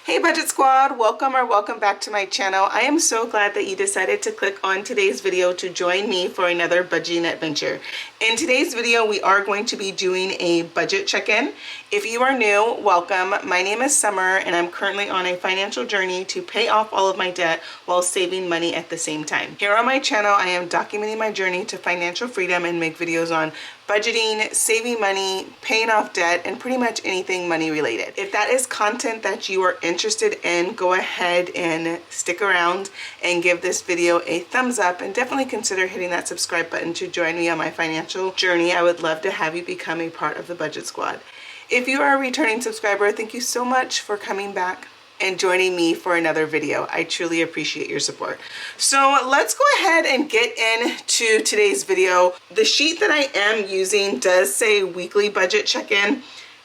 Hey Budget Squad, welcome back to my channel. I am so glad that you decided to click on today's video to join me for another budgeting adventure. In today's video, we are going to be doing a budget check-in. If you are new, welcome. My name is Summer and I'm currently on a financial journey to pay off all of my debt while saving money at the same time. Here on my channel, I am documenting my journey to financial freedom and make videos on budgeting, saving money, paying off debt, and pretty much anything money related. If that is content that you are interested in, go ahead and stick around and give this video a thumbs up, and definitely consider hitting that subscribe button to join me on my financial journey. I would love to have you become a part of the Budget Squad. If you are a returning subscriber, thank you so much for coming back and joining me for another video. I truly appreciate your support. So let's go ahead and get into today's video. The sheet that I am using does say weekly budget check-in.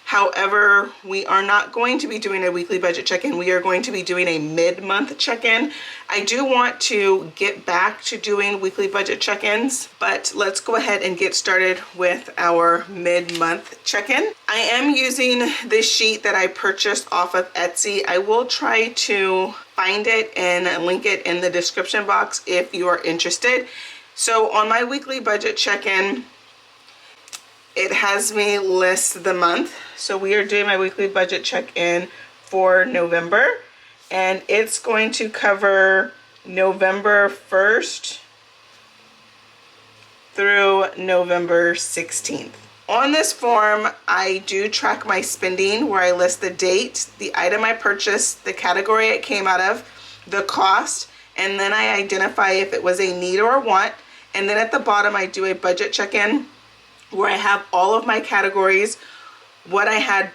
However, we are not going to be doing a weekly budget check-in. We are going to be doing a mid-month check-in. I do want to get back to doing weekly budget check-ins, but let's go ahead and get started with our mid-month check-in. I am using this sheet that I purchased off of Etsy. I will try to find it and link it in the description box if you are interested. So on my weekly budget check-in, it has me list the month. So we are doing my weekly budget check-in for November, and it's going to cover November 1st through November 16th. On this form, I do track my spending where I list the date, the item I purchased, the category it came out of, the cost, and then I identify if it was a need or a want. And then at the bottom, I do a budget check-in where I have all of my categories, what I had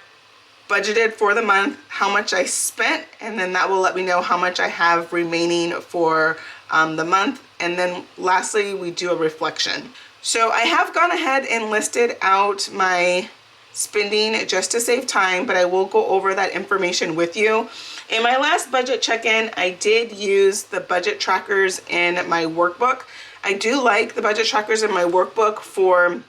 budgeted for the month, how much I spent, and then that will let me know how much I have remaining for the month. And then lastly, we do a reflection. So I have gone ahead and listed out my spending just to save time, but I will go over that information with you. In my last budget check-in, I did use the budget trackers in my workbook. I do like the budget trackers in my workbook for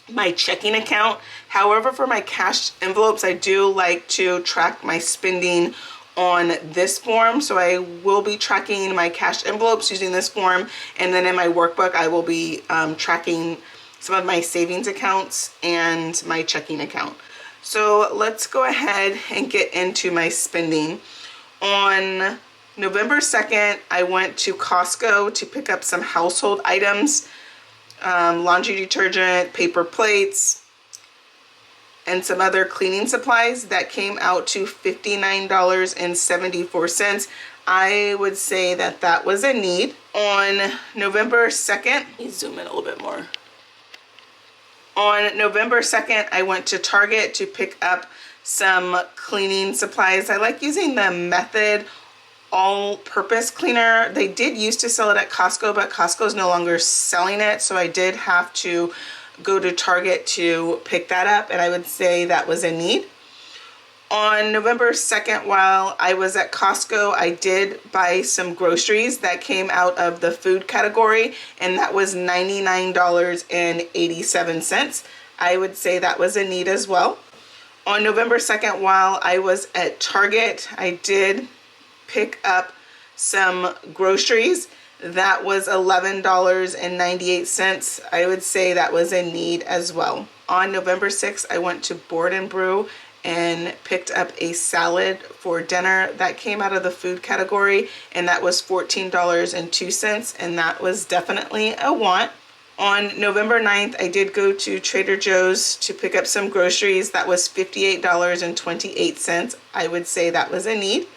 my checking account. However, for my cash envelopes, I do like to track my spending on this form. So I will be tracking my cash envelopes using this form. And then in my workbook, I will be tracking some of my savings accounts and my checking account. So let's go ahead and get into my spending. On November 2nd, I went to Costco to pick up some household items. Laundry detergent, paper plates, and some other cleaning supplies that came out to $59.74. I would say that that was a need. On November 2nd, let me zoom in a little bit more. On November 2nd, I went to Target to pick up some cleaning supplies. I like using the Method all-purpose cleaner. They did used to sell it at Costco, but Costco is no longer selling it, so I did have to go to Target to pick that up, and I would say that was a need. On November 2nd, while I was at Costco, I did buy some groceries that came out of the food category, and that was $99.87. I would say that was a need as well. On November 2nd, while I was at Target, I did pick up some groceries. That was $11.98. I would say that was a need as well. On November 6th, I went to Board and Brew and picked up a salad for dinner that came out of the food category, and that was $14.02, and that was definitely a want. On November 9th, I did go to Trader Joe's to pick up some groceries. That was $58.28. I would say that was a need.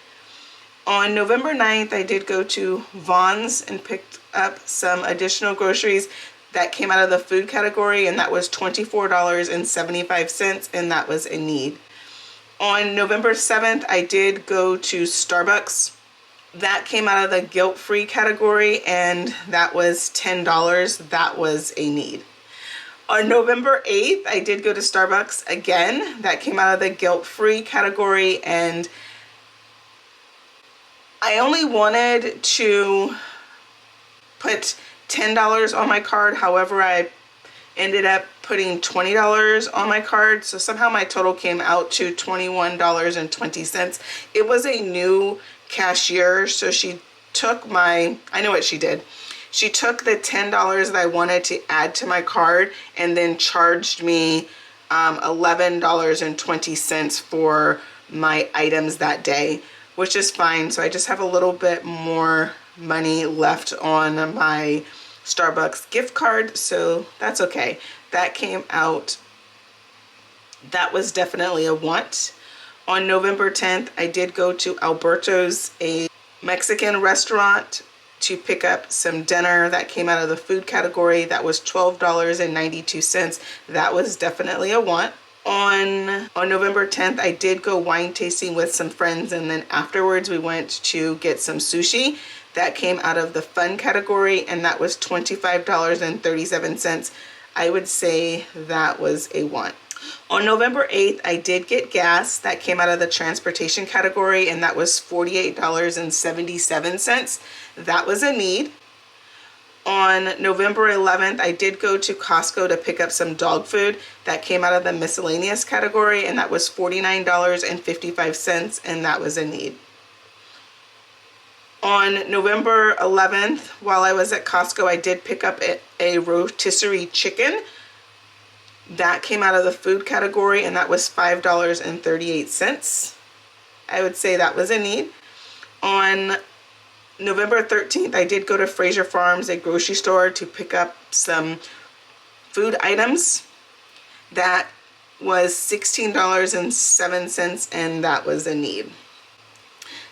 On November 9th, I did go to Vons and picked up some additional groceries that came out of the food category, and that was $24.75, and that was a need. On November 7th, I did go to Starbucks. That came out of the guilt-free category, and that was $10. That was a need. On November 8th, I did go to Starbucks again. That came out of the guilt-free category, and I only wanted to put $10 on my card. However, I ended up putting $20 on my card. So somehow my total came out to $21.20. It was a new cashier, so she took my, I know what she did. She took the $10 that I wanted to add to my card and then charged me $11.20 for my items that day, which is fine. So I just have a little bit more money left on my Starbucks gift card, so that's okay. That came out, that was definitely a want. On November 10th, I did go to Alberto's, a Mexican restaurant, to pick up some dinner. That came out of the food category. That was $12.92. That was definitely a want. On November 10th, I did go wine tasting with some friends, and then afterwards we went to get some sushi. That came out of the fun category, and that was $25.37. I would say that was a want. On November 8th, I did get gas. That came out of the transportation category, and that was $48.77. That was a need. On November 11th, I did go to Costco to pick up some dog food. That came out of the miscellaneous category, and that was $49.55, and that was a need. On November 11th, while I was at Costco, I did pick up a rotisserie chicken. That came out of the food category, and that was $5.38. I would say that was a need. On November 13th, I did go to Fraser Farms, a grocery store, to pick up some food items. That was $16.07, and that was a need.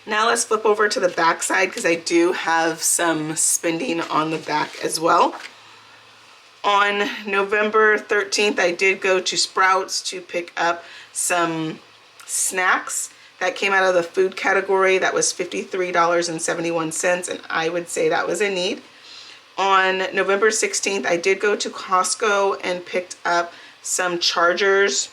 Now let's flip over to the back side, because I do have some spending on the back as well. On November 13th, I did go to Sprouts to pick up some snacks. That came out of the food category. That was $53.71, and I would say that was a need. On November 16th, I did go to Costco and picked up some chargers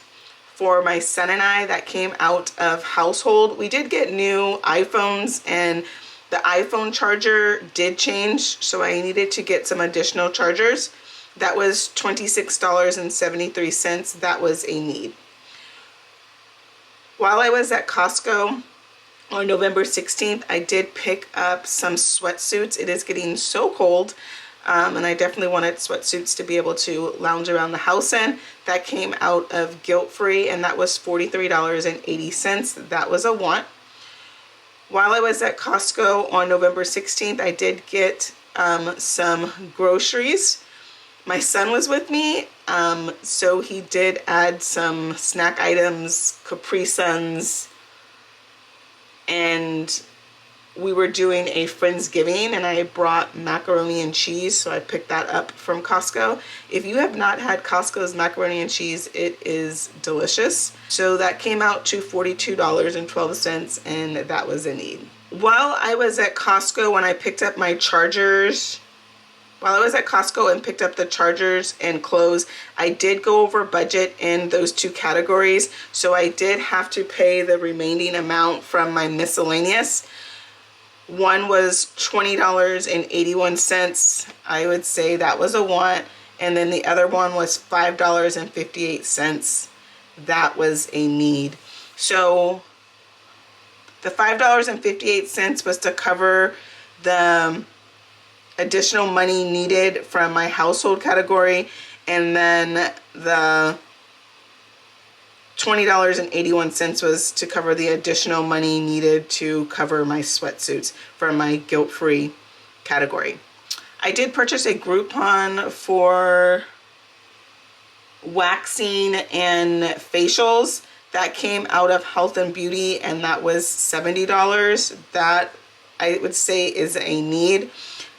for my son and I. That came out of household. We did get new iPhones, and the iPhone charger did change, so I needed to get some additional chargers. That was $26.73. That was a need. While I was at Costco on November 16th, I did pick up some sweatsuits. It is getting so cold, and I definitely wanted sweatsuits to be able to lounge around the house in. That came out of Guilt Free, and that was $43.80. That was a want. While I was at Costco on November 16th, I did get some groceries. My son was with me, so he did add some snack items, Capri Suns, and we were doing a Friendsgiving, and I brought macaroni and cheese, so I picked that up from Costco. If you have not had Costco's macaroni and cheese, it is delicious. So that came out to $42.12, and that was a need. While I was at Costco, when I picked up my chargers, While I was at Costco and picked up the chargers and clothes, I did go over budget in those two categories. So I did have to pay the remaining amount from my miscellaneous. One was $20.81. I would say that was a want. And then the other one was $5.58. That was a need. So the $5.58 was to cover the additional money needed from my household category, and then the $20.81 was to cover the additional money needed to cover my sweatsuits from my guilt-free category. I did purchase a Groupon for waxing and facials. That came out of health and beauty, and that was $70. That I would say is a need.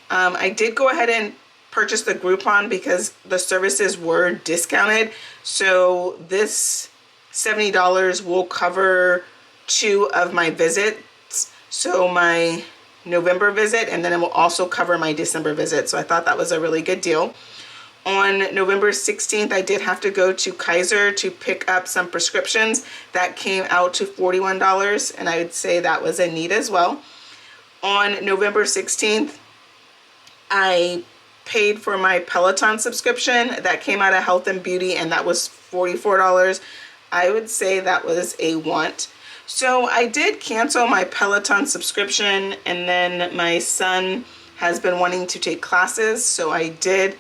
I did go ahead and purchase the Groupon because the services were discounted. So this $70 will cover 2 of my visits. So my November visit, and then it will also cover my December visit. So I thought that was a really good deal. On November 16th, I did have to go to Kaiser to pick up some prescriptions. That came out to $41, and I would say that was a need as well. On November 16th, I paid for my Peloton subscription. That came out of health and beauty, and that was $44. I would say that was a want. So I did cancel my Peloton subscription, and then my son has been wanting to take classes, so I did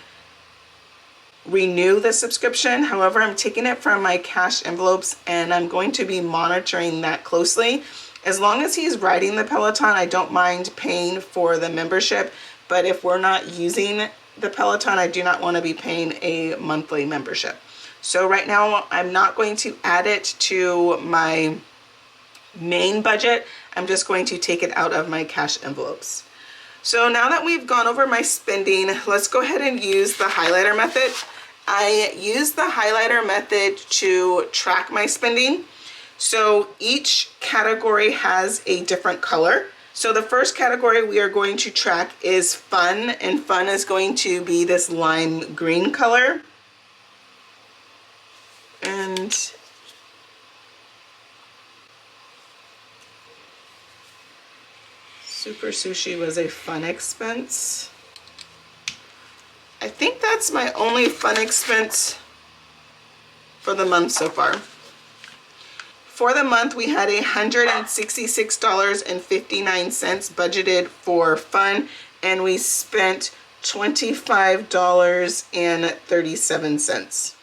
renew the subscription. However, I'm taking it from my cash envelopes, and I'm going to be monitoring that closely. As long as he's riding the Peloton, I don't mind paying for the membership, but if we're not using the Peloton, I do not want to be paying a monthly membership. So right now, I'm not going to add it to my main budget. I'm just going to take it out of my cash envelopes. So now that we've gone over my spending, let's go ahead and use the highlighter method. I use the highlighter method to track my spending. So each category has a different color. So the first category we are going to track is fun, and fun is going to be this lime green color. And Super Sushi was a fun expense. I think that's my only fun expense for the month so far. For the month, we had $166.59 budgeted for fun, and we spent $25.37.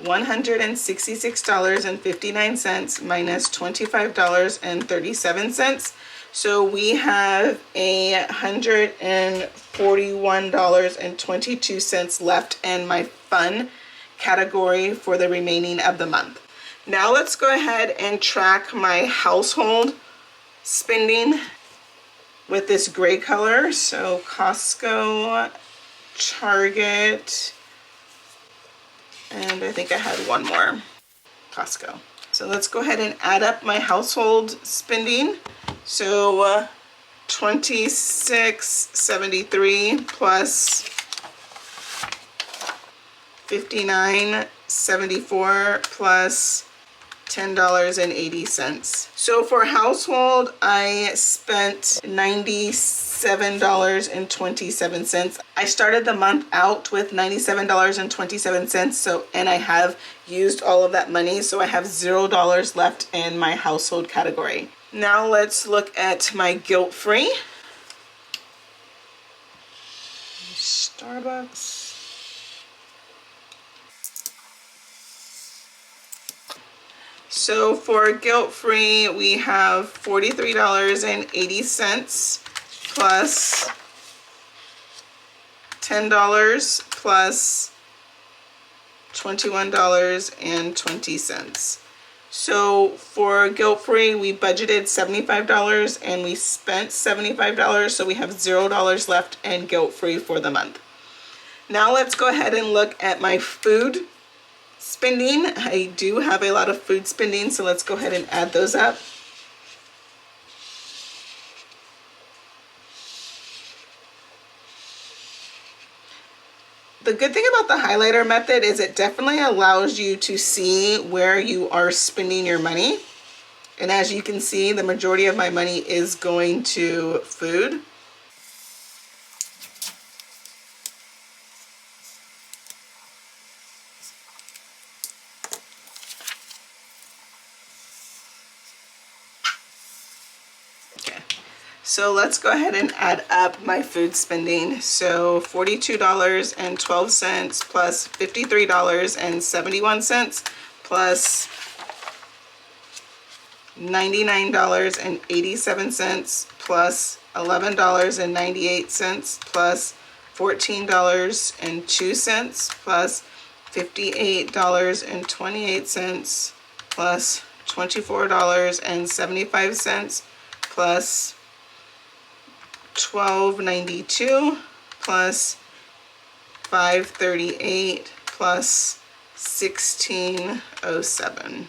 $166.59 minus $25.37. So we have $141.22 left in my fun category for the remaining of the month. Now let's go ahead and track my household spending with this gray color. So Costco, Target, and I think I had one more, Costco. So let's go ahead and add up my household spending. So $26.73 plus $59.74 plus $10.80. So for household, I spent $97.27. I started the month out with $97.27. So, and I have used all of that money. So I have $0 left in my household category. Now let's look at my guilt-free. Starbucks. So for guilt-free, we have $43.80 plus $10 plus $21.20. So for guilt-free, we budgeted $75 and we spent $75, so we have $0 left in guilt-free for the month. Now let's go ahead and look at my food spending. I do have a lot of food spending, so let's go ahead and add those up. The good thing about the highlighter method is it definitely allows you to see where you are spending your money. And as you can see, the majority of my money is going to food. So let's go ahead and add up my food spending. So $42.12 plus $53.71 plus $99.87 plus $11.98 plus $14.02 plus $58.28 plus $24.75 plus $12.92 plus $5.38 plus $16.07.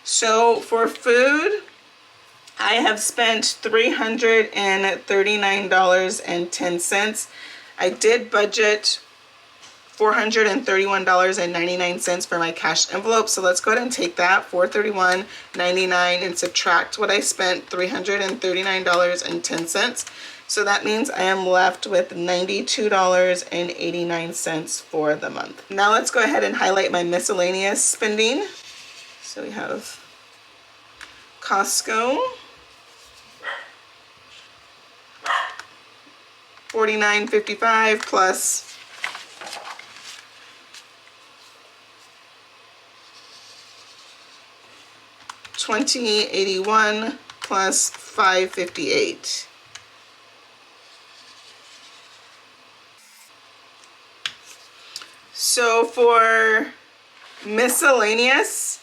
So for food, I have spent $339.10. I did budget $431.99 for my cash envelope. So let's go ahead and take that $431.99 and subtract what I spent, $339.10. So that means I am left with $92.89 for the month. Now let's go ahead and highlight my miscellaneous spending. So we have Costco, $49.55 plus $20.81 plus $5.58. So for miscellaneous,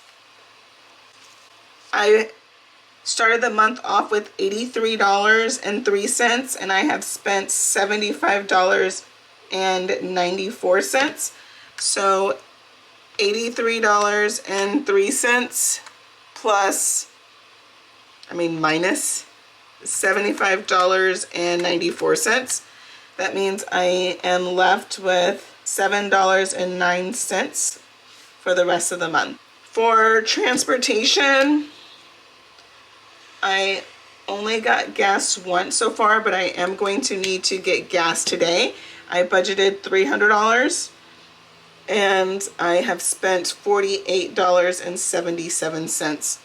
I started the month off with $83.03, and I have spent $75.94. So $83.03 plus, minus $75.94. That means I am left with $7.09 for the rest of the month. For transportation, I only got gas once so far, but I am going to need to get gas today. I budgeted $300 and I have spent $48.77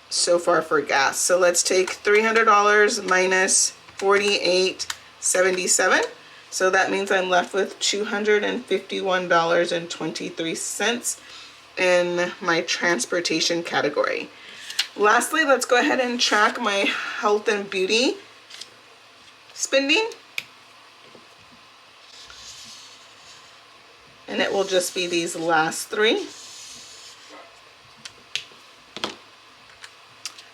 so far for gas. So let's take $300 minus $48.77. So that means I'm left with $251.23 in my transportation category. Lastly, let's go ahead and track my health and beauty spending. And it will just be these last three.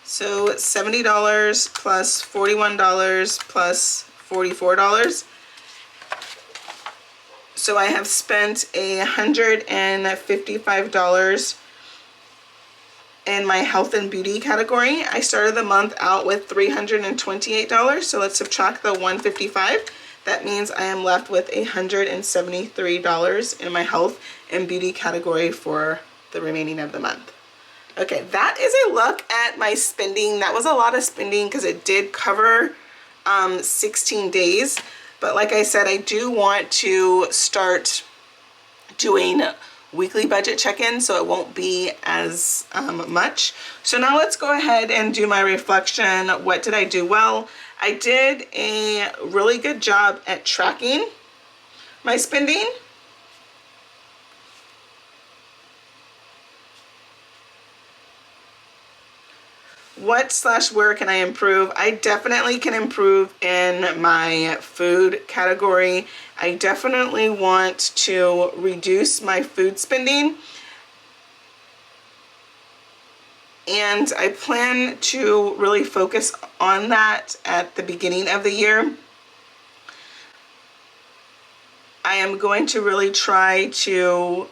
So $70 plus $41 plus $44. So I have spent $155 in my health and beauty category. I started the month out with $328. So let's subtract the $155. That means I am left with $173 in my health and beauty category for the remaining of the month. Okay, that is a look at my spending. That was a lot of spending because it did cover 16 days. But like I said, I do want to start doing weekly budget check-ins so it won't be as much. So now let's go ahead and do my reflection. What did I do well? I did a really good job at tracking my spending. Where can I improve? I definitely can improve in my food category. I definitely want to reduce my food spending. And I plan to really focus on that at the beginning of the year. I am going to really try to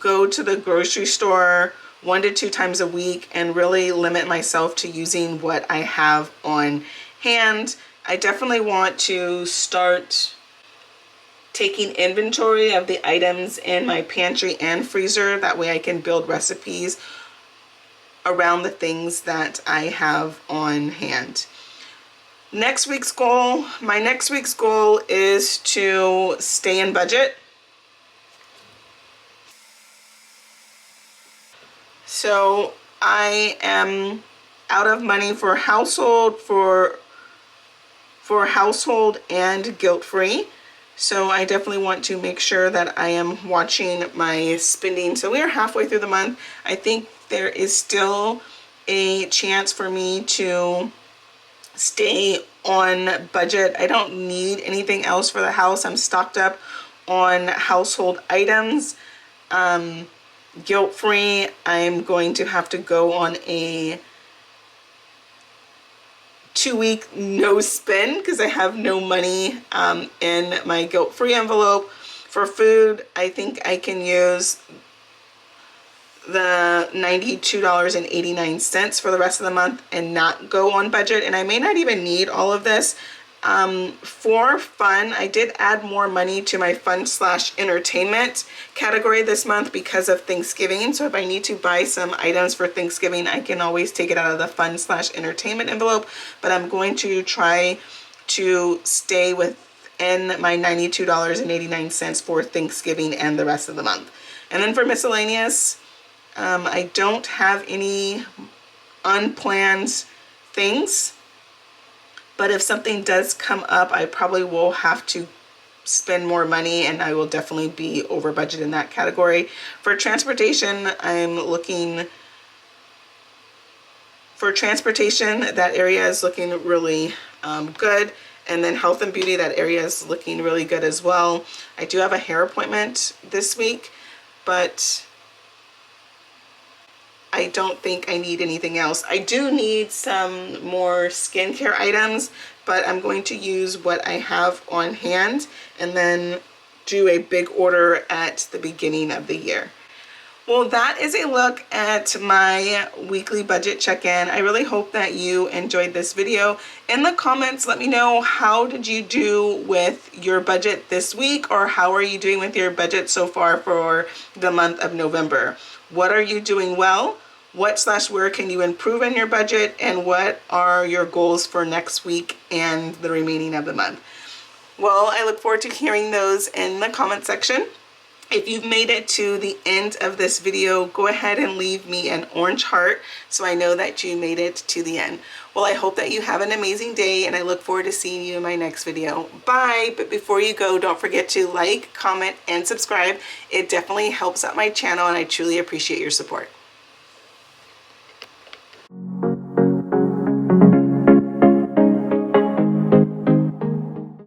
go to the grocery store 1 to 2 times a week and really limit myself to using what I have on hand. I definitely want to start taking inventory of the items in my pantry and freezer. That way I can build recipes around the things that I have on hand. My next week's goal is to stay in budget. So I am out of money for household, for household and guilt-free. So I definitely want to make sure that I am watching my spending. So we are halfway through the month. I think there is still a chance for me to stay on budget. I don't need anything else for the house. I'm stocked up on household items. Guilt-free, I'm going to have to go on a 2-week no spend because I have no money in my guilt-free envelope. For food, I think I can use the $92.89 for the rest of the month and not go on budget. And I may not even need all of this. For fun, I did add more money to my fun/entertainment category this month because of Thanksgiving. So if I need to buy some items for Thanksgiving, I can always take it out of the fun/entertainment envelope, but I'm going to try to stay within my $92.89 for Thanksgiving and the rest of the month. And then for miscellaneous, I don't have any unplanned things. But if something does come up, I probably will have to spend more money, and I will definitely be over budget in that category. For transportation, I'm looking for transportation. That area is looking really good. And then health and beauty, that area is looking really good as well. I do have a hair appointment this week, but I don't think I need anything else. I do need some more skincare items, but I'm going to use what I have on hand and then do a big order at the beginning of the year. Well, that is a look at my weekly budget check-in. I really hope that you enjoyed this video. In the comments, let me know, how did you do with your budget this week, or how are you doing with your budget so far for the month of November? What are you doing well? What/where can you improve in your budget? And what are your goals for next week and the remaining of the month? Well, I look forward to hearing those in the comment section. If you've made it to the end of this video, go ahead and leave me an orange heart so I know that you made it to the end. Well, I hope that you have an amazing day, and I look forward to seeing you in my next video. Bye! But before you go, don't forget to like, comment, and subscribe. It definitely helps out my channel, and I truly appreciate your support.